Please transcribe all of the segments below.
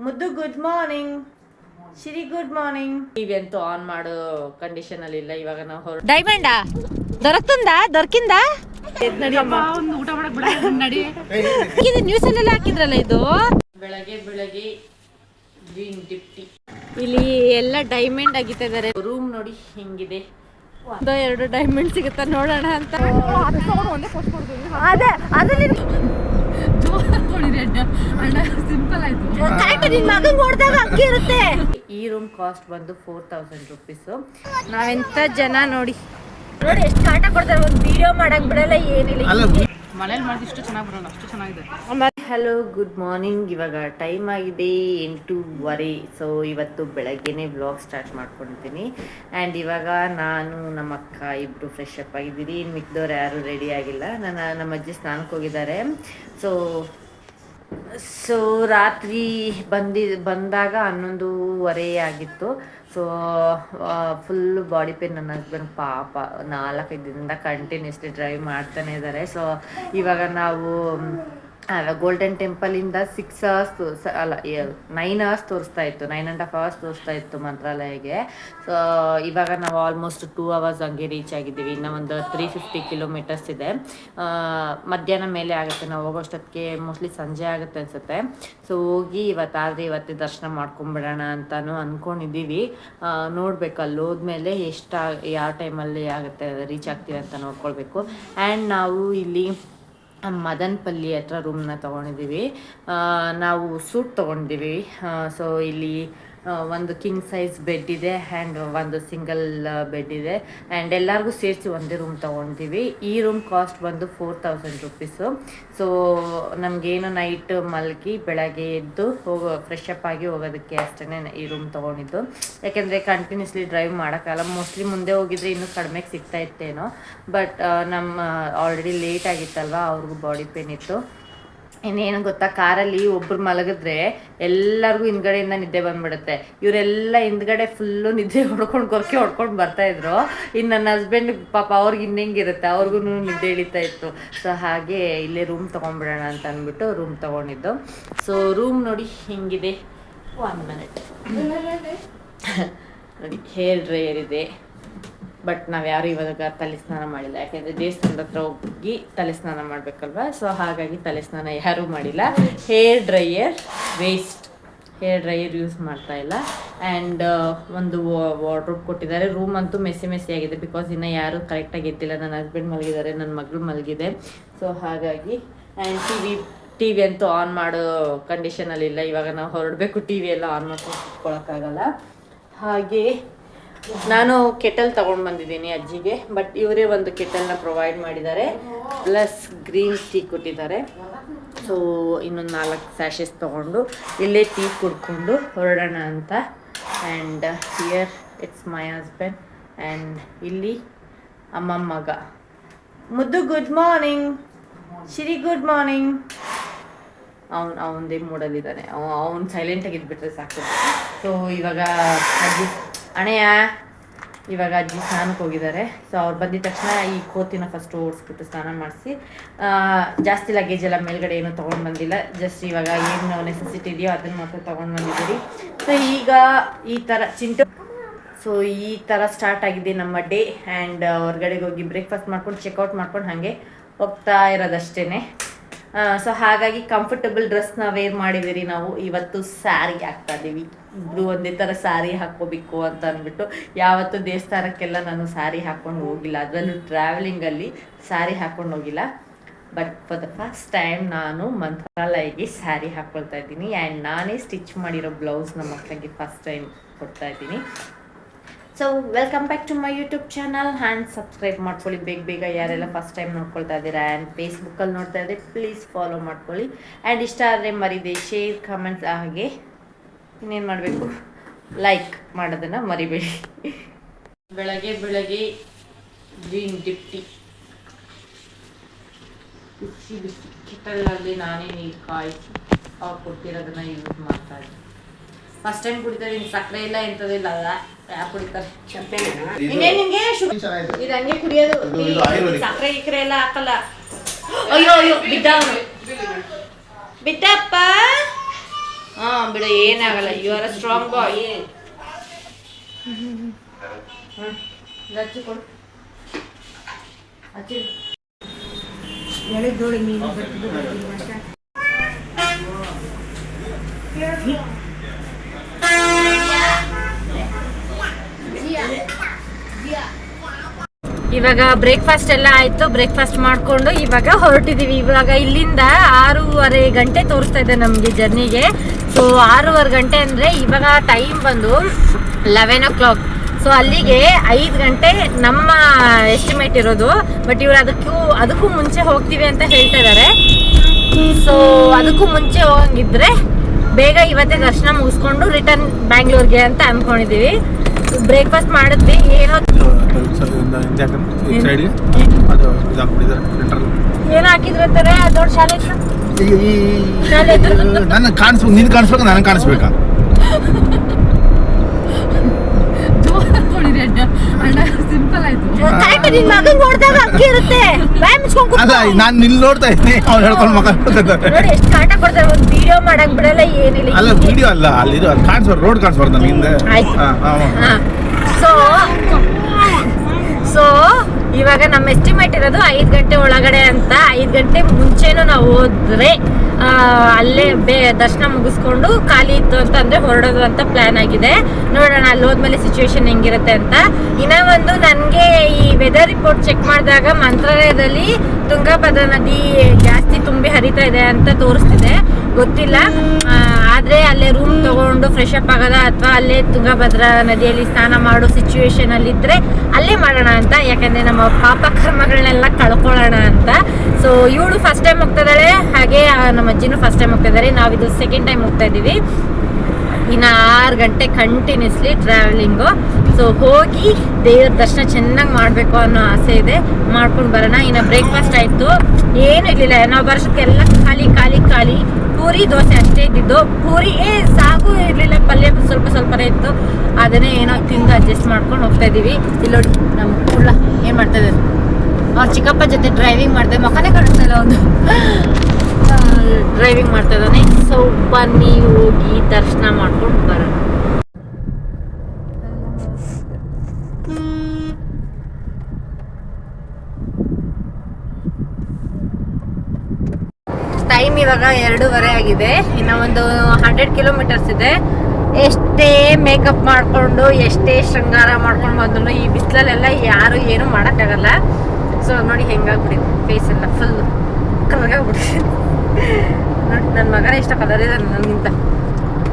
ಮುದ್ದು good morning. Shiri good morning. TV ಅಂತೂ on ಮಾಡೋ ಕಂಡೀಷನ್ ಅಲ್ಲಿ ಇಲ್ಲ. ಇವಾಗ ನಾವು ಡೈಮಂಡಾ ದೊರಕಿಂದ ಊಟ ಮಾಡಕ್ ಬಿಡ ನಡಿ. ಇದು ನ್ಯೂಸ್ ಅಲ್ಲೆಲ್ಲ ಹಾಕಿದ್ರಲ್ಲ. ಇದು ಬೆಳಗ್ಗೆ ಗ್ರೀನ್ ಡಿಪ್ಟಿ. ಇಲ್ಲಿ ಎಲ್ಲ ಡೈಮಂಡ್ ಆಗಿತಾ ಇದಾರೆ. ರೂಮ್ ನೋಡಿ ಹಿಂಗಿದೆ. ಎರಡು ಡೈಮಂಡ್ ಸಿಗುತ್ತಾ ನೋಡೋಣ ಅಂತ. ಅದೇ ಸಿಂಪಲ್ ಆಯ್ತು. ಈ ರೂಮ್ ಕಾಸ್ಟ್ ಬಂದು 4000 ರುಪೀಸ್. ನಾವೆಂತ ಜನ ನೋಡಿ ಎಷ್ಟು ಕಾಟ ಕೊಡ್ತಾರೆ. ಒಂದು ವಿಡಿಯೋ ಮಾಡಕ್ ಬಿಡಲ್ಲ, ಏನಿಲ್ಲ. ಮನೇಲಿ ಮಾಡಿದ್ರೆ ಇಷ್ಟು ಚೆನ್ನಾಗಿ ಬರಲ್ಲ, ಅಷ್ಟು ಚೆನ್ನಾಗಿದೆ. Hello good morning. ಇವಾಗ ಟೈಮ್ ಆಗಿದೆ 8:15. ಸೊ ಇವತ್ತು ಬೆಳಗ್ಗೆನೆ ವ್ಲಾಗ್ ಸ್ಟಾರ್ಟ್ ಮಾಡ್ಕೊಳ್ತೀನಿ. ಆ್ಯಂಡ್ ಇವಾಗ ನಾನು ನಮ್ಮ ಅಕ್ಕ ಇಬ್ಬರು ಫ್ರೆಶ್ ಅಪ್ ಆಗಿದ್ದೀರಿ. ಇನ್ನು ಮಿಕ್ದವ್ರು ಯಾರೂ ರೆಡಿ ಆಗಿಲ್ಲ. ನಮ್ಮ ಅಜ್ಜಿ ಸ್ನಾನಕ್ಕೆ ಹೋಗಿದ್ದಾರೆ. ಸೊ ರಾತ್ರಿ ಬಂದಾಗ 11:15 ಆಗಿತ್ತು. So full body pain. ನನ್ನ ಹಸ್ಬೆಂಡ್ ಪಾಪ 4-5 ದಿನದಿಂದ ಕಂಟಿನ್ಯೂಸ್ಲಿ ಡ್ರೈವ್ ಮಾಡ್ತಾನೆ ಇದ್ದಾರೆ. ಸೊ ಇವಾಗ ನಾವು ಗೋಲ್ಡನ್ ಟೆಂಪಲಿಂದ 6 ಅವರ್ಸ್ ಅಲ್ಲ 9 ಅವರ್ಸ್ ತೋರಿಸ್ತಾ ಇತ್ತು, 9.5 ಅವರ್ಸ್ ತೋರಿಸ್ತಾ ಇತ್ತು ಮಂತ್ರಾಲಯಗೆ. ಸೊ ಇವಾಗ ನಾವು ಆಲ್ಮೋಸ್ಟ್ 2 ಅವರ್ಸ್ ಹಂಗೆ ರೀಚ್ ಆಗಿದ್ದೀವಿ. ಇನ್ನೂ ಒಂದು 350 ಕಿಲೋಮೀಟರ್ಸ್ ಇದೆ. ಮಧ್ಯಾಹ್ನ ಮೇಲೆ ಆಗುತ್ತೆ. ನಾವು ಹೋಗೋಷ್ಟೊತ್ತಿಗೆ ಮೋಸ್ಟ್ಲಿ ಸಂಜೆ ಆಗುತ್ತೆ ಅನಿಸುತ್ತೆ. ಸೊ ಹೋಗಿ ಇವತ್ತೇ ದರ್ಶನ ಮಾಡ್ಕೊಂಬಿಡೋಣ ಅಂತಲೂ ಅಂದ್ಕೊಂಡಿದ್ದೀವಿ. ನೋಡಬೇಕು ಅಲ್ಲಿ ಹೋದ್ಮೇಲೆ ಯಾವ ಟೈಮಲ್ಲಿ ಆಗುತ್ತೆ ರೀಚ್ ಆಗ್ತೀವಿ ಅಂತ ನೋಡ್ಕೊಳ್ಬೇಕು. ಆ್ಯಂಡ್ ನಾವು ಇಲ್ಲಿ ಮದನಪಲ್ಲಿ ಹತ್ರ ರೂಮ್ನ ತೊಗೊಂಡಿದ್ದೀವಿ. ನಾವು ಸೂಟ್ ತೊಗೊಂಡಿದ್ದೀವಿ. ಸೊ ಇಲ್ಲಿ ಒಂದು ಕಿಂಗ್ ಸೈಜ್ ಬೆಡ್ ಇದೆ ಆ್ಯಂಡ್ ಒಂದು ಸಿಂಗಲ್ ಬೆಡ್ ಇದೆ. ಆ್ಯಂಡ್ ಎಲ್ಲರಿಗೂ ಸೇರಿಸಿ ಒಂದೇ ರೂಮ್ ತೊಗೊಂಡಿದ್ದೀವಿ. ಈ ರೂಮ್ ಕಾಸ್ಟ್ ಬಂದು 4000 ರುಪೀಸು. ಸೊ ನಮಗೇನು ನೈಟ್ ಮಲಗಿ ಬೆಳಗ್ಗೆ ಎದ್ದು ಫ್ರೆಶ್ ಅಪ್ ಆಗಿ ಹೋಗೋದಕ್ಕೆ ಅಷ್ಟೇ ಈ ರೂಮ್ ತೊಗೊಂಡಿದ್ದು. ಯಾಕೆಂದರೆ ಕಂಟಿನ್ಯೂಸ್ಲಿ ಡ್ರೈವ್ ಮಾಡೋಕ್ಕಲ್ಲ. ಮೋಸ್ಟ್ಲಿ ಮುಂದೆ ಹೋಗಿದ್ರೆ ಇನ್ನೂ ಕಡಿಮೆಗೆ ಸಿಗ್ತಾ ಇತ್ತೇನೋ. ಬಟ್ ನಮ್ಮ ಆಲ್ರೆಡಿ ಲೇಟ್ ಆಗಿತ್ತಲ್ವ, ಅವ್ರಿಗೂ ಬಾಡಿ ಪೇನ್ ಇತ್ತು. ಇನ್ನೇನು ಗೊತ್ತಾ, ಕಾರಲ್ಲಿ ಒಬ್ರು ಮಲಗಿದ್ರೆ ಎಲ್ಲರಿಗೂ ಹಿಂದ್ಗಡೆಯಿಂದ ನಿದ್ದೆ ಬಂದ್ಬಿಡುತ್ತೆ. ಇವರೆಲ್ಲ ಹಿಂದ್ಗಡೆ ಫುಲ್ಲು ನಿದ್ದೆ ಹೊಡ್ಕೊಂಡು ಬರ್ತಾಯಿದ್ರು. ಇನ್ನು ನನ್ನ ಹಸ್ಬೆಂಡ್ ಪಾಪ ಅವ್ರಿಗೆ ಇನ್ನೆಂಗಿರುತ್ತೆ, ಅವ್ರಿಗೂ ನಿದ್ದೆ ಹಿಡಿತಾ ಇತ್ತು. ಸೊ ಹಾಗೆ ಇಲ್ಲೇ ರೂಮ್ ತೊಗೊಂಡ್ಬಿಡೋಣ ಅಂತ ಅಂದ್ಬಿಟ್ಟು ರೂಮ್ ತೊಗೊಂಡಿದ್ದು. ಸೊ ರೂಮ್ ನೋಡಿ ಹಿಂಗಿದೆ. 1 ಮಿನಿಟ್ ನೋಡಿ, ಹೇರ್ ಡ್ರೈಯರ್ ಇದೆ. ಬಟ್ ನಾವು ಯಾರು ಇವಾಗ ತಲೆ ಸ್ನಾನ ಮಾಡಿಲ್ಲ. ಯಾಕೆಂದರೆ ದೇವಸ್ಥಾನದ ಹತ್ರ ಹೋಗಿ ತಲೆ ಸ್ನಾನ ಮಾಡಬೇಕಲ್ವ. ಸೊ ಹಾಗಾಗಿ ತಲೆ ಸ್ನಾನ ಯಾರೂ ಮಾಡಿಲ್ಲ. ಹೇರ್ ಡ್ರೈಯರ್ ಯೂಸ್ ಮಾಡ್ತಾ ಇಲ್ಲ. ಆ್ಯಂಡ್ ಒಂದು ವಾರ್ಡ್ರೋಬ್ ಕೊಟ್ಟಿದ್ದಾರೆ. ರೂಮ್ ಅಂತೂ ಮೆಸ್ಸಿ ಆಗಿದೆ. ಬಿಕಾಸ್ ಇನ್ನೂ ಯಾರೂ ಕರೆಕ್ಟಾಗಿ ಎದ್ದಿಲ್ಲ. ನನ್ನ ಹಸ್ಬೆಂಡ್ ಮಲಗಿದ್ದಾರೆ, ನನ್ನ ಮಗಳು ಮಲಗಿದೆ. ಸೊ ಹಾಗಾಗಿ ಆ್ಯಂಡ್ ಟಿ ವಿ ಅಂತೂ ಆನ್ ಮಾಡೋ ಕಂಡೀಷನಲ್ಲಿಲ್ಲ. ಇವಾಗ ನಾವು ಹೊರಡಬೇಕು, ಟಿ ವಿ ಎಲ್ಲ ಆನ್ ಮಾಡ್ಕೊಂಡು ಕುತ್ಕೊಳ್ಳೋಕ್ಕಾಗಲ್ಲ. ಹಾಗೆ ನಾನು ಕೆಟಲ್ ತೊಗೊಂಡು ಬಂದಿದ್ದೀನಿ ಅಜ್ಜಿಗೆ. ಬಟ್ ಇವರೇ ಒಂದು ಕೆಟಲ್ನ ಪ್ರೊವೈಡ್ ಮಾಡಿದ್ದಾರೆ, ಪ್ಲಸ್ ಗ್ರೀನ್ ಟೀ ಕೊಟ್ಟಿದ್ದಾರೆ. ಸೊ ಇನ್ನೊಂದು 4 ಸ್ಯಾಶಸ್ ತೊಗೊಂಡು ಇಲ್ಲೇ ಟೀ ಕುಡ್ಕೊಂಡು ಹೊರಡೋಣ ಅಂತ. And here it's my husband. And ಇಲ್ಲಿ ಅಮ್ಮ ಮಗ ಮುದ್ದು good morning. Shiri good morning. ಅವನದೇ ಮೂಡಲ್ಲಿದ್ದಾನೆ. ಅವ್ನು ಸೈಲೆಂಟಾಗಿ ಇದ್ಬಿಟ್ರೆ ಸಾಕು. ಸೊ ಇವಾಗ ಇವಾಗ ಅಜ್ಜಿ ಸ್ನಾನಕ್ಕೆ ಹೋಗಿದ್ದಾರೆ. ಸೊ ಅವ್ರು ಬಂದಿದ ತಕ್ಷಣ ಈ ಕೋತಿನ ಫಸ್ಟ್ ಓಡಿಸ್ಬಿಟ್ಟು ಸ್ನಾನ ಮಾಡಿಸಿ, ಜಾಸ್ತಿ ಲಗೇಜ್ ಎಲ್ಲ ಮೇಲ್ಗಡೆ ಏನೂ ತೊಗೊಂಡು ಬಂದಿಲ್ಲ. ಜಸ್ಟ್ ಇವಾಗ ಏನು ನೆಸೆಸಿಟಿ ಇದೆಯೋ ಅದನ್ನು ಮಾತ್ರ ತೊಗೊಂಡು ಬಂದಿದ್ದೀರಿ. ಸೊ ಈಗ ಈ ಥರ ಸ್ಟಾರ್ಟ್ ಆಗಿದೆ ನಮ್ಮ ಡೇ. ಆ್ಯಂಡ್ ಹೊರಗಡೆಗೆ ಹೋಗಿ ಬ್ರೇಕ್ಫಾಸ್ಟ್ ಮಾಡ್ಕೊಂಡು ಚೆಕ್ಔಟ್ ಮಾಡ್ಕೊಂಡು ಹಾಗೆ ಹೋಗ್ತಾ ಇರೋದಷ್ಟೇ. ಸೊ ಹಾಗಾಗಿ ಕಂಫರ್ಟಬಲ್ ಡ್ರೆಸ್ನ ವೇರ್ ಮಾಡಿದ್ದೀರಿ. ನಾವು ಇವತ್ತು ಸ್ಯಾರಿ ಹಾಕ್ತಾ ಇದ್ದೀವಿ. ಇಬ್ಬರು ಒಂದೇ ಥರ ಸ್ಯಾರಿ ಹಾಕ್ಕೋಬೇಕು ಅಂತ ಅಂದ್ಬಿಟ್ಟು. ಯಾವತ್ತೂ ದೇವಸ್ಥಾನಕ್ಕೆಲ್ಲ ನಾನು ಸ್ಯಾರಿ ಹಾಕ್ಕೊಂಡು ಹೋಗಿಲ್ಲ, ಅದರಲ್ಲೂ ಟ್ರಾವೆಲಿಂಗಲ್ಲಿ ಸ್ಯಾರಿ ಹಾಕ್ಕೊಂಡು ಹೋಗಿಲ್ಲ. But for the first time ನಾನು ಮಂತ್ರಾಲಯಗೆ ಸ್ಯಾರಿ ಹಾಕ್ಕೊಳ್ತಾ ಇದ್ದೀನಿ. ಆ್ಯಂಡ್ ನಾನೇ ಸ್ಟಿಚ್ ಮಾಡಿರೋ ಬ್ಲೌಸ್ ನಮ್ಮ ಮಕ್ಕಳಿಗೆ ಫಸ್ಟ್ ಟೈಮ್ ಕೊಡ್ತಾ ಇದ್ದೀನಿ. So welcome back to my YouTube channel. And subscribe ಮಾಡ್ಕೊಳ್ಳಿ ಬೇಗ ಯಾರೆಲ್ಲ ಫಸ್ಟ್ ಟೈಮ್ ನೋಡ್ಕೊಳ್ತಾ ಇದ್ದೀರಾ. ಆ್ಯಂಡ್ ಫೇಸ್ಬುಕ್ಕಲ್ಲಿ ನೋಡ್ತಾ ಇದ್ದರೆ ಪ್ಲೀಸ್ ಫಾಲೋ ಮಾಡ್ಕೊಳ್ಳಿ. ಆ್ಯಂಡ್ ಇಷ್ಟ ಆದರೆ ಮರಿದೆ ಶೇರ್, ಕಮೆಂಟ್ಸ್, ಹಾಗೆ ಇನ್ನೇನು ಮಾಡಬೇಕು, ಲೈಕ್ ಮಾಡೋದನ್ನು ಮರಿಬೇಡಿ. ಬೆಳಗ್ಗೆ ಗ್ರೀನ್ ಡಿಪ್ಟಿ ಬಿಸಿ ಕೆಟಲಲ್ಲಿ ನಾನೇ ನೀರು ಕಾಯಿಸಿ ಅವ್ರು ಕೊಟ್ಟಿರೋದನ್ನು ಯೂಸ್ ಮಾಡ್ತಾ ಇದ್ದೀನಿ. ಫಸ್ಟ್ ಟೈಮ್ ಕುಡಿತಾರೆ. ಇನ್ನು ಸಕ್ಕರೆ ಇಲ್ಲ ಎಂಥದಿಲ್ಲ, ಯಾರು ಕುಡಿತಾರೆ? ನಿಂಗೆ ಇದು ಹಂಗೆ ಕುಡಿಯೋದು. ಸಕ್ಕರೆ ಗಿಕ್ಕರೆ ಎಲ್ಲ ಹಾಕಲ್ಲ. ಅಯ್ಯೋ ಬಿದ್ದಪ್ಪ. ಬಿಡ ಏನಾಗಲ್ಲ, ಯು ಆರ್ ಸ್ಟ್ರಾಂಗ್ ಬಾಯ್. ಕೊಡು ಹೇಳಿದ್ದೋಳಿ ನೀನು ಇವಾಗ ಬ್ರೇಕ್ಫಾಸ್ಟ್ ಎಲ್ಲ ಆಯ್ತು. ಬ್ರೇಕ್ಫಾಸ್ಟ್ ಮಾಡ್ಕೊಂಡು ಇವಾಗ ಹೊರಟಿದೀವಿ. ಇವಾಗ ಇಲ್ಲಿಂದ 6:30 ಗಂಟೆ ತೋರಿಸ್ತಾ ಇದೆ ನಮ್ಗೆ ಜರ್ನಿಗೆ. ಸೊ 6:30 ಗಂಟೆ ಅಂದ್ರೆ ಇವಾಗ ಟೈಮ್ ಬಂದು 11 o'clock. ಸೊ ಅಲ್ಲಿಗೆ 5 ಗಂಟೆ ನಮ್ಮ ಎಸ್ಟಿಮೇಟ್ ಇರೋದು. ಬಟ್ ಇವ್ರು ಅದಕ್ಕೂ ಮುಂಚೆ ಹೋಗ್ತೀವಿ ಅಂತ ಹೇಳ್ತಾ ಇದಾರೆ. ಸೊ ಅದಕ್ಕೂ ಮುಂಚೆ ಹೋಗಂಗಿದ್ರೆ ಬೇಗ ಇವತ್ತೇ ದರ್ಶನ ಮುಗಿಸ್ಕೊಂಡು ರಿಟರ್ನ್ ಬ್ಯಾಂಗ್ಳೂರ್ಗೆ ಅಂತ ಅನ್ಕೊಂಡಿದೀವಿ. ಬ್ರೇಕ್ಫಾಸ್ಟ್ ಮಾಡಿದ್ವಿ. ಏನೋ ಏನೋ ಹಾಕಿದ್ರು ಅಂತಾರೆ. ದೊಡ್ಡ ಶಾಲೆ ನನ್ನ ಕಾಣಿಸ್ಬೇಕು, ನೀನು ಕಾಣಿಸ್ಬೇಕು, ನನಗೆ ಕಾಣಿಸ್ಬೇಕಾ? ಸಿಂಪಲ್ ಆಯ್ತು. ಅಲ್ಲ, ನಾನು ನಿಲ್ ನೋಡ್ತಾ ಇದ್ದೀನಿ, ಅವ್ನು ಹೇಳ್ಕೊಂಡು ಮಗ ಎಷ್ಟು ಕಾಟ ಕೊಡ್ತಾರೆ. ಒಂದು ವಿಡಿಯೋ ಮಾಡಕ್ ಬಿಡಲ್ಲ, ಏನಿಲ್ಲ. ಅಲ್ಲ ವಿಡಿಯೋ ಅಲ್ಲ, ಅಲ್ಲಿ ಕಾಣಿಸ್ಬಾರ್ದು, ರೋಡ್ ಕಾಣಿಸ್ಬಾರ್ದು ನಮ್ಗೆ ಹಿಂದೆ. ಸೊ ಇವಾಗ ನಮ್ಮ ಎಸ್ಟಿಮೇಟ್ ಇರೋದು 5 ಗಂಟೆ ಒಳಗಡೆ ಅಂತ. 5 ಗಂಟೆ ಮುಂಚೆನೂ ನಾವು ಹೋದ್ರೆ ಅಲ್ಲೇ ದರ್ಶನ ಮುಗಿಸ್ಕೊಂಡು ಖಾಲಿ ಇತ್ತು ಅಂತ ಅಂದ್ರೆ ಹೊರಡೋದು ಅಂತ ಪ್ಲಾನ್ ಆಗಿದೆ. ನೋಡೋಣ ಅಲ್ಲಿ ಹೋದ್ಮೇಲೆ ಸಿಚುವೇಶನ್ ಹೆಂಗಿರುತ್ತೆ ಅಂತ. ಇನ್ನ ಒಂದು ನನಗೆ ಈ ವೆದರ್ ರಿಪೋರ್ಟ್ ಚೆಕ್ ಮಾಡಿದಾಗ ಮಂತ್ರಾಲಯದಲ್ಲಿ ತುಂಗಭದ್ರಾ ನದಿ ಜಾಸ್ತಿ ತುಂಬಿ ಹರಿತಾ ಇದೆ ಅಂತ ತೋರಿಸ್ತಿದೆ. ಗೊತ್ತಿಲ್ಲ, ಆದ್ರೆ ಅಲ್ಲೇ ರೂಮ್ ತಗೊಂಡು ಫ್ರೆಶ್ ಅಪ್ ಆಗೋದ ಅಥವಾ ಅಲ್ಲೇ ತುಂಗಭದ್ರಾ ನದಿಯಲ್ಲಿ ಸ್ನಾನ ಮಾಡೋ ಸಿಚುವೇಶನ್ ಅಲ್ಲಿ ಇದ್ರೆ ಅಲ್ಲೇ ಮಾಡೋಣ ಅಂತ. ಯಾಕಂದ್ರೆ ನಮ್ಮ ಪಾಪ ಕರ್ಮಗಳನ್ನೆಲ್ಲ ಕಳ್ಕೊಳ್ಳೋಣ ಅಂತ. ಸೊ ಇವಳು ಫಸ್ಟ್ ಟೈಮ್ ಹೋಗ್ತಾ ಇದ್ದಾಳೆ, ಹಾಗೆ ನಮ್ಮ ಅಜ್ಜಿನೂ ಫಸ್ಟ್ ಟೈಮ್ ಹೋಗ್ತಾ ಇದ್ದಾರೆ. ನಾವಿದು ಸೆಕೆಂಡ್ ಟೈಮ್ ಹೋಗ್ತಾ ಇದೀವಿ. ಇನ್ನು 6 ಗಂಟೆ ಕಂಟಿನ್ಯೂಸ್ಲಿ ಟ್ರಾವೆಲಿಂಗು. ಸೊ ಹೋಗಿ ದೇವ್ರ ದರ್ಶನ ಚೆನ್ನಾಗಿ ಮಾಡಬೇಕು ಅನ್ನೋ ಆಸೆ ಇದೆ. ಮಾಡ್ಕೊಂಡು ಬರೋಣ. ಇನ್ನು ಬ್ರೇಕ್ಫಾಸ್ಟ್ ಆಯಿತು, ಏನೂ ಇರಲಿಲ್ಲ. ನಾವು ಬರೋಷ್ಟಕ್ಕೆಲ್ಲ ಖಾಲಿ ಖಾಲಿ ಖಾಲಿ. ಪೂರಿ ದೋಸೆ ಅಷ್ಟೇ ಇದ್ದಿದ್ದು. ಪೂರಿ ಸಾಗು ಇರಲಿಲ್ಲ, ಪಲ್ಯ ಸ್ವಲ್ಪನೇ ಇತ್ತು. ಅದನ್ನೇ ಏನೋ ತಿಂದು ಅಡ್ಜಸ್ಟ್ ಮಾಡ್ಕೊಂಡು ಹೋಗ್ತಾ ಇದ್ದೀವಿ. ಇಲ್ಲಿ ನೋಡಿ ನಮ್ಮ ಕುಳ್ಳ ಏನು ಮಾಡ್ತಾ ಇದ್ದಾರೆ. ಅವ್ರ ಚಿಕ್ಕಪ್ಪ ಜೊತೆ ಡ್ರೈವಿಂಗ್ ಮಾಡ್ತಾ, ಮುಖನೇ ಕಾಣಿಸ್ತಾ ಇಲ್ಲ, ಒಂದು ಡ್ರೈವಿಂಗ್ ಮಾಡ್ತಾ ಇದ್ದಾನೆ. ಸೊ ಬನ್ನಿ ಹೋಗಿ ದರ್ಶನ ಮಾಡ್ಕೊಂಡು ಬರೋಣ. ಟೈಮ್ ಇವಾಗ 2:30 ಆಗಿದೆ. ಇನ್ನು ಒಂದು 100 ಕಿಲೋಮೀಟರ್ಸ್ ಇದೆ. ಎಷ್ಟೇ ಮೇಕಪ್ ಮಾಡಿಕೊಂಡು ಎಷ್ಟೇ ಶೃಂಗಾರ ಮಾಡ್ಕೊಂಡು ಬಂದ್ರು ಈ ಬಿಸಿಲಲ್ಲೆಲ್ಲ ಯಾರು ಏನು ಮಾಡೋಕ್ಕಾಗಲ್ಲ. ಸೊ ನೋಡಿ ಹೆಂಗಾಗ್ಬಿಟ್ಟಿದೆ, ಫೇಸ್ ಎಲ್ಲ ಫುಲ್ ಕರ್ಗಾಗ್ಬಿಟ್ಟಿದೆ. ನೋಡಿ ನನ್ನ ಮಗನೇ ಇಷ್ಟ ಕಲರಿದ್ದಾನೆ ನನಗಿಂತ.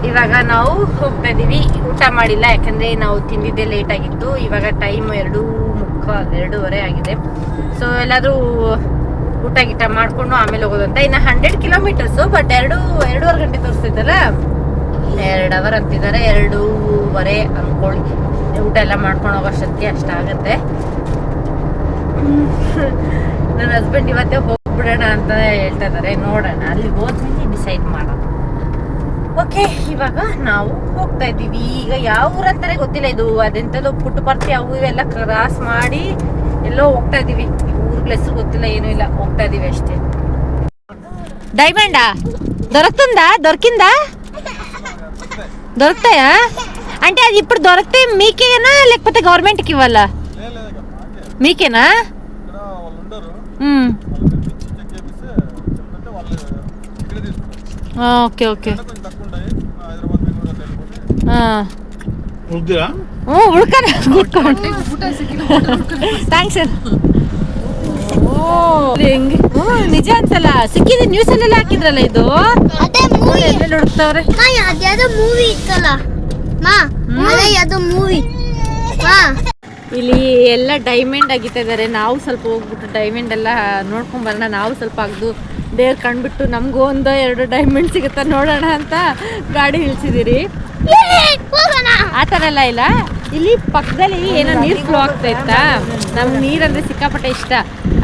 ಇವಾಗ ನಾವು ಹೋಗ್ತಾ ಇದ್ದೀವಿ. ಊಟ ಮಾಡಿಲ್ಲ, ಯಾಕಂದರೆ ನಾವು ತಿಂದಿದ್ದೇ ಲೇಟ್ ಆಗಿತ್ತು. ಇವಾಗ ಟೈಮ್ 2:30 ಆಗಿದೆ. ಸೊ ಎಲ್ಲಾದರೂ ಊಟ ಗೀಟ ಮಾಡಿಕೊಂಡು ಆಮೇಲೆ ಹೋಗೋದಂತ. ಇನ್ನು 100 ಕಿಲೋಮೀಟರ್ಸು, ಬಟ್ 2.5 ಗಂಟೆ ತೋರಿಸ್ತಿದ್ದಲ್ಲ, 2 ಅವರ್ ಅಂತಿದ್ದಾರೆ. 2:30 ಅಂದ್ಕೊಳ್ಳಿ. ಊಟ ಎಲ್ಲ ಮಾಡ್ಕೊಂಡು ಹೋಗೋಷ್ಟೊತ್ತಿಗೆ ಅಷ್ಟಾಗತ್ತೆ. ನನ್ನ ಹಸ್ಬೆಂಡ್ ಇವತ್ತೇ ಹೋಗ್ಬಿಡೋಣ ಅಂತ ಹೇಳ್ತಾ ಇದ್ದಾರೆ. ನೋಡೋಣ, ಅಲ್ಲಿ ಹೋದ್ಮೇಲೆ ಡಿಸೈಡ್ ಮಾಡೋಣ. ಓಕೆ, ಇವಾಗ ನಾವು ಹೋಗ್ತಾ ಇದ್ದೀವಿ. ಈಗ ಯಾವ ಊರು ಅಂತಾನೆ ಗೊತ್ತಿಲ್ಲ. ಇದು ಅದೆಂಥದ್ದು ಪುಟ್ಟಪರ್ತಿ ಅವು ಇವೆಲ್ಲ ಕ್ರಾಸ್ ಮಾಡಿ ಎಲ್ಲೋ ಹೋಗ್ತಾ ಇದ್ದೀವಿ. ಊರ್ಗಳ ಹೆಸರು ಗೊತ್ತಿಲ್ಲ, ಏನೂ ಇಲ್ಲ, ಹೋಗ್ತಾ ಇದೀವಿ ಅಷ್ಟೇ. డైమండా దొరుకుతుందా? దొరుకుతాయా అంటే అది ఇప్పుడు దొరికితే మీకేనా లేకపోతే గవర్నమెంట్కి ఇవ్వాలా? మీకేనా? Okay okay. Thanks sir. ನಿಜ ಅನ್ಸಲ್ಲ, ಸಿಕ್ಕಿದೆ. ನ್ಯೂಸ್ ಅಲ್ಲೆಲ್ಲ ಹಾಕಿದ್ರಲ್ಲ ಇದು. ಹುಡುಕ್ತಾವ್ರೆ. ಮೂವಿ ಇತ್ತಲ್ಲ, ಮೂವಿ. ಇಲ್ಲಿ ಎಲ್ಲ ಡೈಮಂಡ್ ಆಗಿತಾ ಇದಾರೆ. ನಾವು ಸ್ವಲ್ಪ ಹೋಗ್ಬಿಟ್ಟು ಡೈಮಂಡ್ ಎಲ್ಲ ನೋಡ್ಕೊಂಡ್ ಬರೋಣ. ನಾವು ಸ್ವಲ್ಪ ಅಗ್ದು ದೇವ್ರ ಕಂಡ್ಬಿಟ್ಟು ನಮಗೂ 1-2 ಡೈಮಂಡ್ ಸಿಗುತ್ತಾ ನೋಡೋಣ ಅಂತ ಗಾಡಿ ಇಳಿಸಿದಿರಿ. ಆ ಥರ ಎಲ್ಲ ಇಲ್ಲ. ಇಲ್ಲಿ ಪಕ್ಕದಲ್ಲಿ ಏನೋ ನೀರು ಫ್ಲೋ ಆಗ್ತಾ ಇತ್ತಾ, ನಮ್ಗೆ ನೀರಂದ್ರೆ ಸಿಕ್ಕಾಪಟ್ಟೆ ಇಷ್ಟ.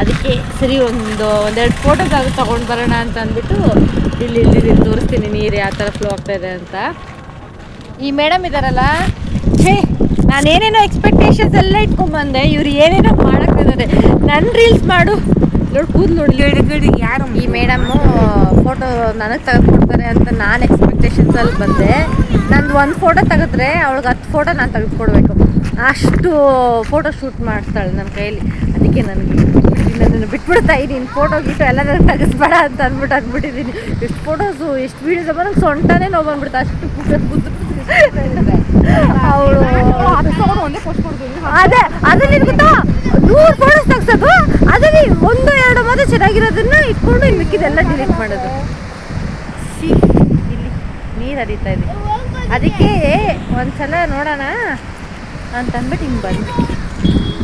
ಅದಕ್ಕೆ ಸರಿ ಒಂದೆರಡು ಫೋಟೋಸ್ ತಗೊಂಡು ಬರೋಣ ಅಂತ ಅಂದ್ಬಿಟ್ಟು ಇಲ್ಲಿ ತೋರಿಸ್ತೀನಿ ನೀರು ಯಾವ ಥರ ಫ್ಲೋ ಆಗ್ತಾ ಇದೆ ಅಂತ. ಈ ಮೇಡಮ್ ಇದಾರಲ್ಲ, ನಾನೇನೇನೋ ಎಕ್ಸ್ಪೆಕ್ಟೇಷನ್ಸ್ ಎಲ್ಲ ಇಟ್ಕೊಂಡ್ಬಂದೆ. ಇವ್ರು ಏನೇನೋ ಮಾಡಕ್ಕಿದ್ದಾರೆ. ನನ್ನ ರೀಲ್ಸ್ ಮಾಡು ನೋಡಿ, ಕೂದಲು ನೋಡಿ ಯಾರು ಈ ಮೇಡಮ್ಮು ಫೋಟೋ ನನಗೆ ತೆಗೆದುಕೊಡ್ತಾರೆ ಅಂತ ನಾನು ಎಕ್ಸ್ಪೆಕ್ಟೇಷನ್ಸ್ ಮಿನಿಟ್ಸಲ್ಲಿ ಬಂದೆ. ನಂದು ಒಂದು ಫೋಟೋ ತೆಗೆದ್ರೆ ಅವಳಿಗೆ 10 ಫೋಟೋ ನಾನು ತೆಗೆದುಕೊಡ್ಬೇಕು, ಅಷ್ಟು ಫೋಟೋ ಶೂಟ್ ಮಾಡ್ತಾಳೆ ನನ್ನ ಕೈಯಲ್ಲಿ. ಅದಕ್ಕೆ ನನಗೆ ನನ್ನನ್ನು ಬಿಟ್ಬಿಡ್ತಾ ಇದ್ದೀನಿ, ಫೋಟೋ ಗಿಟ್ಟು ಎಲ್ಲ ನನಗೆ ತೆಗಿಸ್ಬೇಡ ಅಂತ ಅಂದ್ಬಿಟ್ಟಿದ್ದೀನಿ. ಎಷ್ಟು ಫೋಟೋಸು ಎಷ್ಟು ವೀಡಿಯೋಸ್ ನಂಗೆ ಸೊಂಟನೇ ನೋವು ಬಂದ್ಬಿಡ್ತು, ಅಷ್ಟು ಅವಳು ಅದೇ ನಿನ್ ಗೊತ್ತಾ 100 ಫೋಟೋಸ್ ತೆಗ್ಸೋದು, ಅದ್ರಲ್ಲಿ 1-2 ಮಾತ್ರ ಚೆನ್ನಾಗಿರೋದನ್ನ ಇಟ್ಕೊಂಡು ಇನ್ನು ಮಿಕ್ಕಿದೆಲ್ಲ ಡಿಲೀಟ್ ಮಾಡೋದು. ಇಲ್ಲಿ ನೀರು ಹರಿತಾ ಇದೆ, ಅದಕ್ಕೆ ಒಂದ್ಸಲ ನೋಡೋಣ ಅಂತ ಅಂದ್ಬಿಟ್ಟು ಹಿಂಗೆ ಬಂದು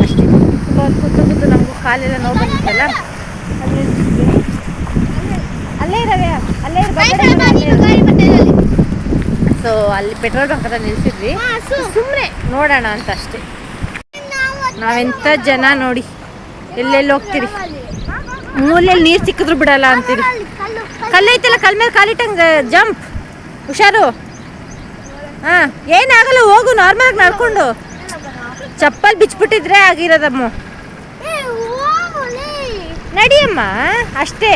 ಅಷ್ಟೇ. ಕೂತು ನಮಗೂ ಕಾಲೆಲ್ಲ ನೋವು ಬಂದಿತ್ತಲ್ಲ, ಅಲ್ಲೇ ಇರವೆ ಅಲ್ಲೇ ಸೊ ಅಲ್ಲಿ ಪೆಟ್ರೋಲ್ ಬಂಕ್ ಹತ್ರ ನಿಲ್ಸಿದ್ವಿ, ಸುಮ್ಮನೆ ನೋಡೋಣ ಅಂತ ಅಷ್ಟೇ. ನಾವೆಂಥ ಜನ ನೋಡಿ, ಎಲ್ಲೆಲ್ಲಿ ಹೋಗ್ತೀರಿ, ಮೂಲೆಯಲ್ಲಿ ನೀರು ಸಿಕ್ಕಿದ್ರು ಬಿಡಲ್ಲ ಅಂತೀರಿ. ಕಲ್ಲೈತಲ್ಲ, ಕಲ್ ಮೇಲೆ ಕಾಲಿಟ್ಟಂಗೆ ಜಂಪ್, ಹುಷಾರು. ಹಾಂ ಏನಾಗಲ್ಲ, ಹೋಗು ನಾರ್ಮಲಾಗಿ ನಡ್ಕೊಂಡು. ಚಪ್ಪಲ್ ಬಿಚ್ಬಿಟ್ಟಿದ್ರೆ ಆಗಿರೋದಮ್ಮ, ನಡಿಯಮ್ಮ ಅಷ್ಟೇ.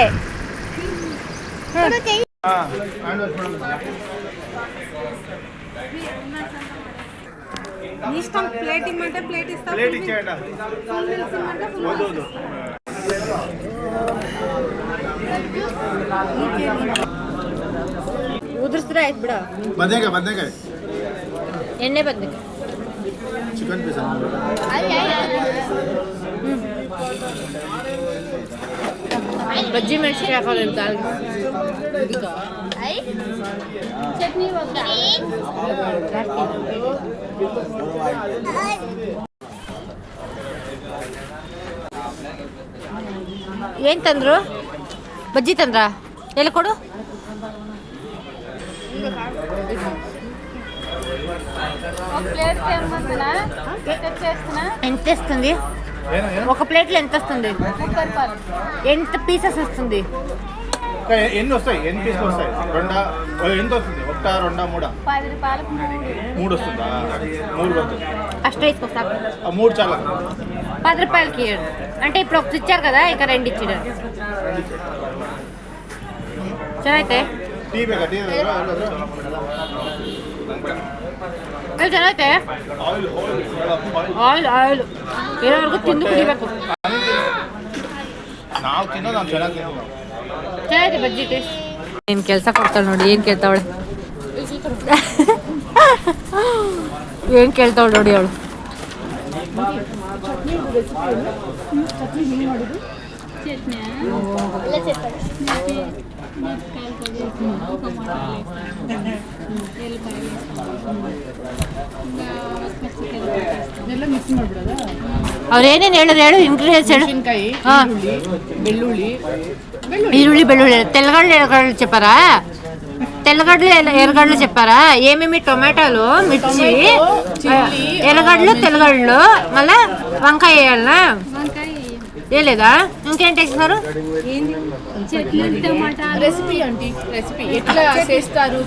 ಉದುರಿಸಿದ್ರೆ ಆಯ್ತು ಬಿಡ. ಬದನೆಕಾಯಿ ಎಣ್ಣೆ ಬದನೆಕಾಯಿ ಚಿಕನ್ ಪೀಸ್ ಬಜ್ಜಿ ಮೆಣಸಿನ್ಕಾಯಿ ಹಾಕೋಲ್ಲ ದಾಲ್ ಚಟ್ನಿ ಏನು ತಂದ್ರು? ಬಜ್ಜಿ ತಂದ್ರ? ಎಲ್ಲ ಕೊಡು. ఎంత వస్తుంది ఒక ప్లేట్లో? ఎంత వస్తుంది? ఎంత పీసెస్ వస్తుంది? ఎన్ని వస్తాయి? ఎన్ని పీసులు వస్తాయి? ఎంత వస్తుంది? 1, 2, 3? 10 రూపాయలకు 3 వస్తుందా? 3 వస్తుంది. అಷ್ಟು వేసుకో. 3 చాలా. 10 రూపాయలకి అంటే ఇప్పుడు ఒకటి ఇచ్చారు కదా, ఇక 2 ఇచ్చారు. ಚೆನ್ನಾಗೈತೆ. ಟೀ ಬೇಕಾ? ಟೀ ಚೆನ್ನಾಗೈತೆ. ಆಯಿಲ್ ಇರೋವರೆಗೂ ತಿಂದು ಕುಡಿಬೇಕು. ನಾವು ತಿನ್ನೋದು ನಾವು ಚೆನ್ನಾಗಿ ತಿನ್ನೋದು. ಚೆನ್ನಾಗಿದೆ ಬಜ್ಜಿ ಟೇಸ್ಟ್. ಏನು ಕೆಲಸ ಕೊಡ್ತಾಳೆ ನೋಡಿ, ಏನು ಕೇಳ್ತಾವಳೆ, ಏನು ಕೇಳ್ತಾವಳು ನೋಡಿ ಅವಳು. ಅವ್ರೇನೇನು ಹೇಳಿದ್ರು ಹೇಳು, ಇಂಗ್ರೀಡಿಯೆಂಟ್ಸ್ ಹೇಳು. ఈరుళ్ళి బెల్లుల్లి తెల్లగడ్డలు ఎర్రగడ్డలు చెప్పారా? తెల్లగడ్డలు ఎర్రగడ్డలు చెప్పారా? ఏమేమి టొమాటోలు, మిర్చి, ఎర్రగడ్డలు, తెల్లగడ్డలు, మళ్ళీ వంకాయ వేయాలనా? వేయలేదా? ఇంకేంటి వేసినారు? రెసిపీ అంటే రెసిపీ ఎట్లా చేస్తారు?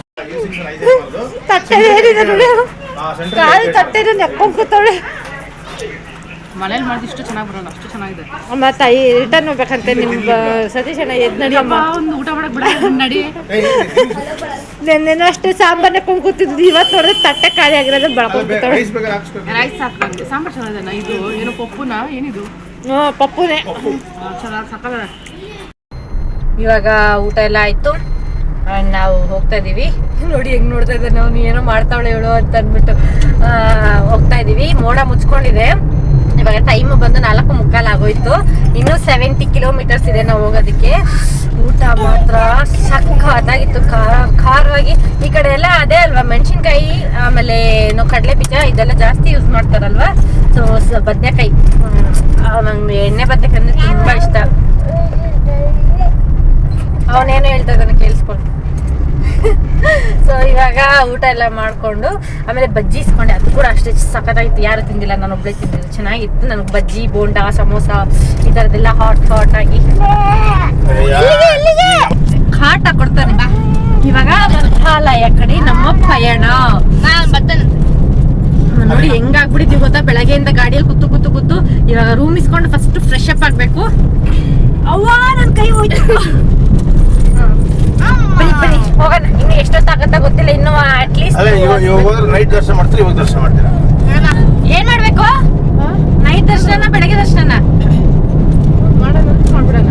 ಕಾಲು ತಟ್ಟೆನ ನೆಕ್ಕೊಂಡ್ಕೊತಾಳೆ. ಮನೇಲಿ ಮಾಡಿದ ಇಷ್ಟು ಚೆನ್ನಾಗಿ ಬರೋಣ, ಅಷ್ಟು ಚೆನ್ನಾಗಿದೆ. ಮತ್ತೆ ರಿಟರ್ನ್ ಹೋಗ್ಬೇಕಂತೆ ನಿಮ್ಮ ಸತೀಶ್ ಅಣ್ಣ. ಎದ್ ನಡಿ ಅಮ್ಮ, ಒಂದು ಊಟ ಮಾಡಕ್ ಬಿಡ ನಡಿ. ನೆನ್ನೆನೂ ಅಷ್ಟೇ ಸಾಂಬಾರ್ ನೆಕ್ಕೊಂಡ್ ಕೂತಿದ್ದು, ಇವತ್ತು ನೋಡಿದ್ರೆ ತಟ್ಟೆ ಖಾಲಿ ಆಗಿರೋದು ಬೆಳ್ಕೊಂಡ್ಬಿಡ್ತಾಳೆ. ರೈಸ್ ಹಾಕ್ಬೇಕು. ಸಾಂಬಾರ್ ಚೆನ್ನಾಗಿದೆ. ಇದು ಏನೋ ಪಪ್ಪುನ ಏನಿದು? ಹ್ಞೂ ಪಪ್ಪುನೇ ಚೆನ್ನಾಗಿ ಸಾಕಾಗ. ಇವಾಗ ಊಟ ಎಲ್ಲ ಆಯ್ತು, ನಾವು ಹೋಗ್ತಾ ಇದೀವಿ. ನೋಡಿ ಹೆಂಗ್ ನೋಡ್ತಾ ಇದ್ದಾರೆ, ನಾವು ಏನೋ ಮಾಡ್ತಾವಳೆ ಹೇಳು ಅಂತ ಅಂದ್ಬಿಟ್ಟು ಹೋಗ್ತಾ ಇದೀವಿ. ಮೋಡ ಮುಚ್ಕೊಂಡಿದೆ. ಇವಾಗ ಟೈಮ್ ಬಂದು 4:45 ಆಗೋಯ್ತು. ಇನ್ನೂ 70 ಕಿಲೋಮೀಟರ್ಸ್ ಇದೆ ನಾವು ಹೋಗೋದಕ್ಕೆ. ಊಟ ಮಾತ್ರ ಸಖತ್ತಾಗಿತ್ತು, ಖಾರವಾಗಿ. ಈ ಕಡೆ ಎಲ್ಲ ಅದೇ ಅಲ್ವಾ, ಮೆಣಸಿನ್ಕಾಯಿ ಆಮೇಲೆ ಕಡಲೆ ಬೀಜ ಇದೆಲ್ಲ ಜಾಸ್ತಿ ಯೂಸ್ ಮಾಡ್ತಾರಲ್ವಾ. ಸೊ ಬದನೆಕಾಯಿ, ನಂಗೆ ಎಣ್ಣೆ ಬದನೆಕಾಯಿ ಅಂದ್ರೆ ತುಂಬಾ ಇಷ್ಟ. ಅವನೇನು ಹೇಳ್ತಾ ಇದ್ದಾನೆ ಕೇಳಿಸ್ಕೊಂಡು. ಸೊ ಇವಾಗ ಊಟ ಎಲ್ಲ ಮಾಡಿಕೊಂಡು ಆಮೇಲೆ ಬಜ್ಜಿ ಇಸ್ಕೊಂಡೆ. ಅದು ಕೂಡ ಅಷ್ಟೇ ಸಖತ್ತಾಗಿತ್ತು. ಯಾರು ತಿಂದಿಲ್ಲ, ನಾನು ಒಬ್ಬಳೇ ತಿಂದಿಲ್ಲ. ಚೆನ್ನಾಗಿತ್ತು. ನನಗೆ ಬಜ್ಜಿ, ಬೋಂಡಾ, ಸಮೋಸ ಈ ಥರದ್ದೆಲ್ಲ ಹಾಟ್ ಆಗಿ ಖಾಟ ಕೊಡ್ತಾನೆ. ಇವಾಗ ಮಂತ್ರಾಲಯ ಕಡೆ ನಮ್ಮ ಪಯಣ. ನೋಡಿ ಹೆಂಗಾಗ್ಬಿಟ್ಟಿದ್ವಿ ಗೊತ್ತಾ, ಬೆಳಗ್ಗೆಯಿಂದ ಗಾಡಿಯಲ್ಲಿ ಕೂತು ಇವಾಗ ರೂಮ್ ಇಸ್ಕೊಂಡು ಫಸ್ಟ್ ಫ್ರೆಶ್ ಅಪ್ ಆಗ್ಬೇಕು. ಅವ್ವ ನನ್ನ ಕೈ ಹೋಯ್ತು. ಬನ್ನಿ ಹೋಗೋಣ. ಇನ್ನು ಎಷ್ಟೊತ್ತಾಗತ್ತ ಗೊತ್ತಿಲ್ಲ. ಇನ್ನು ಅಟ್ಲೀಸ್ಟ್ ಅದೇ ಇವಾಗ ಹೋದ್ರೆ ನೈಟ್ ದರ್ಶನ ಮಾಡ್ತೀರಾ, ಇವಾಗ ದರ್ಶನ ಮಾಡ್ತೀರಾ? ಏನ್ ಮಾಡ್ಬೇಕು? ನೈಟ್ ದರ್ಶನ ಬೆಳಗ್ಗೆ ದರ್ಶನ ಮಾಡ್ಬಿಡೋಣ.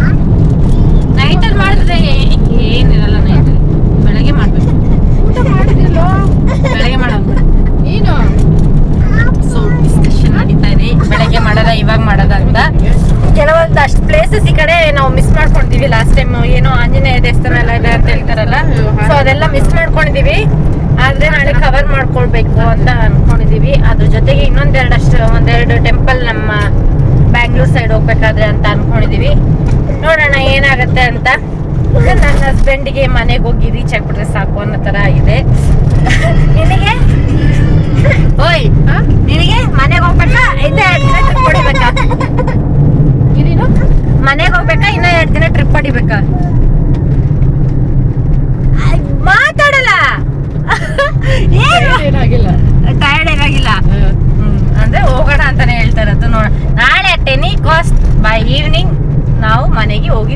ನೈಟ್ ಅಲ್ಲಿ ಮಾಡಿದ್ರೆ ಏನಿರಲ್ಲ. ನೈಟ್ ಅಲ್ಲಿ ಬೆಳಗ್ಗೆ ಮಾಡ್ಬೇಕು. ಊಟ ಮಾಡಿದಿಲ್ಲೋ ಬೆಳಗ್ಗೆ ಮಾಡೋದು. ನೀನು ಸೊ ಡಿಸ್ಕಷನ್ ನಡೀತಾ ಇದೆ, ಬೆಳಗ್ಗೆ ಮಾಡೋದ ಇವಾಗ ಮಾಡೋದ ಅಂತ. ಕೆಲವೊಂದು ಅಷ್ಟು ಪ್ಲೇಸಸ್ ಈ ಕಡೆ ನಾವು ಮಿಸ್ ಮಾಡ್ಕೊಂಡಿದೀವಿ. ಲಾಸ್ಟ್ ಟೈಮ್ ಏನೋ ಆಂಜನೇಯ ದೇವಸ್ಥಾನ ಎಲ್ಲ ಇದೆ ಅಂತ ಹೇಳ್ತಾರಲ್ಲ, ಸೊ ಅದೆಲ್ಲ ಮಿಸ್ ಮಾಡ್ಕೊಂಡಿದೀವಿ. ಆದ್ರೆ ನಾಳೆ ಕವರ್ ಮಾಡ್ಕೊಳ್ಬೇಕು ಅಂತ ಅನ್ಕೊಂಡಿದೀವಿ. ಅದ್ರ ಜೊತೆಗೆ ಒಂದೆರಡು ಟೆಂಪಲ್ ನಮ್ಮ ಬ್ಯಾಂಗ್ಳೂರ್ ಸೈಡ್ ಹೋಗ್ಬೇಕಾದ್ರೆ ಅಂತ ಅನ್ಕೊಂಡಿದೀವಿ. ನೋಡೋಣ ಏನಾಗತ್ತೆ ಅಂತ. ನನ್ನ ಹಸ್ಬೆಂಡ್ಗೆ ಮನೆಗೆ ಹೋಗಿ ರೀಚ್ ಆಗ್ಬಿಟ್ರೆ ಸಾಕು ಅನ್ನೋ ತರ ಆಗಿದೆ. ನಿನಗೆ ಓಯ್ ನಿನಗೆ ಮನೆಗೆ ಹೋಗ್ಬೇಕಾ ಇನ್ನ 2 ದಿನ ಟ್ರಿಪ್ ಹೊಡಿಬೇಕಾ? ಇದೇನು ಮನೆಗೆ ಹೋಗ್ಬೇಕಾ ಇನ್ನ 2 ದಿನ ಟ್ರಿಪ್ ಹೊಡಿಬೇಕಾ? ಮಾತಾಡಲ್ಲ. ಏನಾಗಿಲ್ಲ. ಟೈರ್ಡ್ ಏನಾಗಿಲ್ಲ ಅಂದ್ರೆ ಹೋಗೋಣ ಅಂತಾನೆ ಹೇಳ್ತಾರದು. ನೋಡ ನಾಳೆ 10 ಕಾಸ್ಟ್ ಬೈ ಈವ್ನಿಂಗ್ ನಾವು ಮನೆಗೆ ಹೋಗಿ